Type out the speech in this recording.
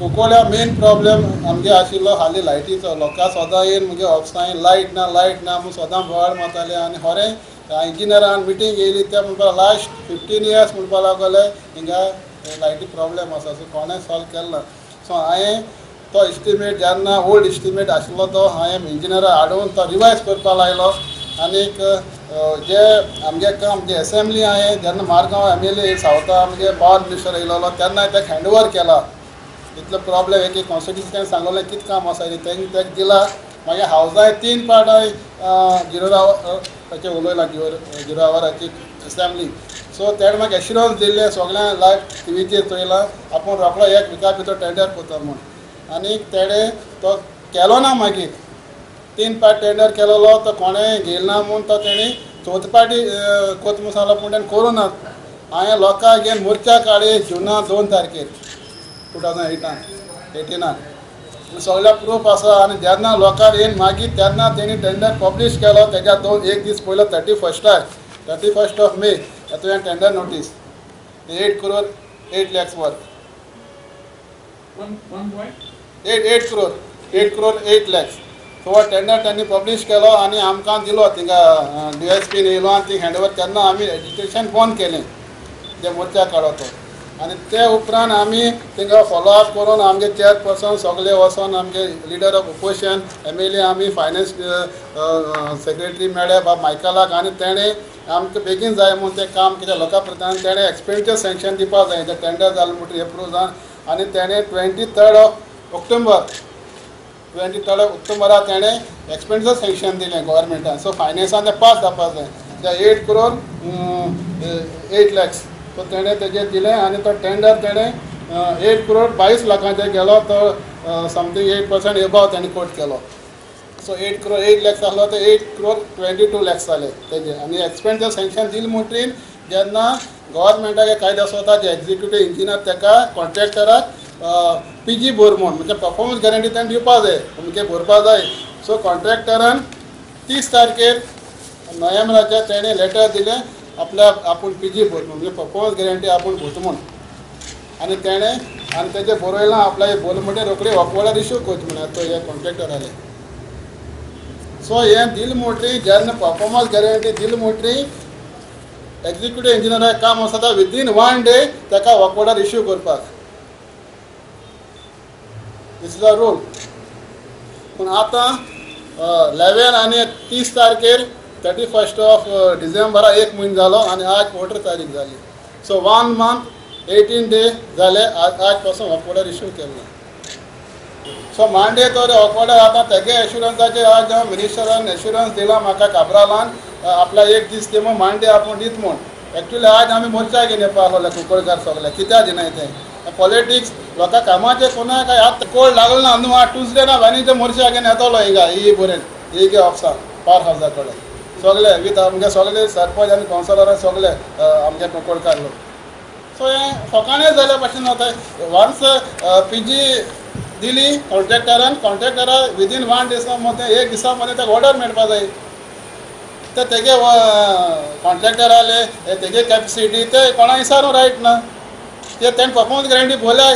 कुंकोळ्या main problem आमगे आशिल्लो हालीं लायटीचो. लोकां सदां येवन मुगे ऑफिसांनी लायट ना म्हणून सदां बोवाळ मारताले आनी खरें इंजिनियरान मिटींग येयली ते म्हणपा लास्ट 15 years म्हणपा लागले हिंगा लायटी प्रॉब्लेम आसा. सो कोणें सॉल्व केलो ना. सो हांवें तो इस्टिमेट जेन्ना ओल्ड इस्टिमेट आशिल्लो तो हांवें इंजिनियरा हाडून तो रिवायज करपा लायलो. आनीक जे आमगे काम जे असेंब्ली हांवें जेन्ना मारगांव MLA सावता आमगे पावर मिनिस्टर येयलो तेन्ना ताका हँडओवर केला. इतलो प्रॉब्लेम एक कॉन्स्टिट्युशनान सांगलें कितें काम आसा तें ताका दिला. मागीर हावजाय 3 पार्ट हांवें 0 hourचे उलयलां 0 hourची असेंब्ली. सो तेणें म्हाका एश्युरन्स दिल्लें सगळ्यांक लायव्ह टीव्हीचेर चोयलां आपूण रोखडो 1 विका भितर टेंडर करता म्हूण. आनी तेणें तो केलो ना. मागीर 3 पार्ट टेंडर केलोलो तो कोणें घेयलो ना म्हूण तो तेणी 4th पार्टी कोत म्हूण सांगलो पूण तेणें करूं ना. हांवें लोकांक घेवन मोर्चा काडी जुना 2 तारखेर 2018 सगळ्या प्रूफ आसा. आनी जेन्ना लोकांक येवन मागीर तेन्ना तेणी टेंडर पब्लीश केलो. तेज्या 1 दीस पयलो 31st of May तुवें tender notice 8 crore 8 lakhs worth 8 crore 8 lakhs. So हो टेंडर त्यांनी पब्लीश केलो आनी आमकां दिलो. थिंगा DSP येयलो आनी थिंग हँडओवर तेन्ना आमी एज्युकेशन बंद केलें जे मोर्चा काडो तो. आनी ते उपरांत आमी थिंगा फॉलोअप करून आमगे चेअरपर्सन सगळे वचोन आमगे लिडर ऑफ ऑपोजिशन MLA आमी फायनान्स सेक्रेटरी मेळ्ळे मायकलाक आनी तेणें आमकां बेगीन जाय म्हूण तें काम कितें लोकां प्रमाण तेणें एक्सपेंडिचर सँक्शन दिवपा जाय. तें टेंडर जालें म्हणटरी एप्रूव जावन आनी तेणें 23rd of October तेणें एक्सपेंडिचर सँक्शन दिलें गव्हर्मेंटान. सो फायनान्सान तें पास जावपा जाय. ते 8 crore 8 lakhs तो तेणें तेजेर दिलें आनी तो टेंडर तेणें 8 crore 22 लाखांचेर गेलो. तो समथींग 8% एबाव तेणें कोट केलो. सो 8 crore 8 lakhs आसलो तो 8 crore 22 lakhs जाले तेजे. आनी एक्सपेंडिचर सँक्शन दिलें म्हणटरी जेन्ना गव्हर्मेंटाक कायदो आसता जे एक्झिक्युटीव इंजिनियर ताका कॉन्ट्रॅक्टराक PG भर म्हूण म्हणजे परफॉर्मन्स गॅरंटी तेणें दिवपा जाय अमकें भरपा जाय. सो कॉन्ट्रॅक्टरान 30 तारखेर नोव्हेंबराच्या तेणें लेटर दिलें आपूण PG भर म्हणजे परफॉर्मन्स गॅरंटी आपूण भरता म्हूण. आनी तेणें आनी तेजें बरयलां आपल्या बोल म्हणटे रोखडी ऑफर इश्यू करता म्हण तो हे कॉन्ट्रॅक्टराले. सो हें दिलें म्हणटरी जेन्ना परफॉर्मन्स गॅरंटी दिलें म्हणटरी एक्झिक्युटीव इंजिनियराक काम आसता विदीन 1 day ताका वर्क ऑर्डर इश्यू करपाक. दिस इज अ रूल. पूण आतां 11 आनी 30 तारखेर 31st of December 1 म्हयनो जालो आनी आज 4 तारीख जाली. सो 1 month 18 days जाले आज पासून वर्क ऑर्डर इश्यू केल्लो. सो मांडे तो वर्क ऑर्डर आतां तेगे एश्युरन्साचेर आज मिनिस्टरान एश्युरन्स दिला म्हाका काबरालान आपल्या 1 दीस ते मांडे आपूण दीत म्हूण. एक्चुली आज आमी मोर्चा घेवन येवपा लागले कुंकळकार सगळे कित्याक दिनाय तें पॉलिटिक्स लोकां कामाचें कोणाक काय आतां कोल्ड लागलो ना न्हू. आज ट्युजडे ना वेनिचे मोर्चा घेवन येतलो हिंगा ही बरें ही गे ऑफिसान पावर हावसा कडेन सगळे वीथ आमगे सगळे सरपंच आनी कावन्सिलर सगळे आमगे कुंकळकार लोक. सो हें फकाणें जाल्या भशेन जाता. वन्स PG दिली कॉन्ट्रॅक्टरा विदीन 1 day मदें 1 दिसा मदें ताका ऑर्डर मेळपा जाय. ते तेगे कॉन्ट्रॅक्टर आले तेगे कॅपेसिटी ते कोणा विचारूं रायट ना. ते तेणें परफॉर्मन्स गॅरंटी भरल्या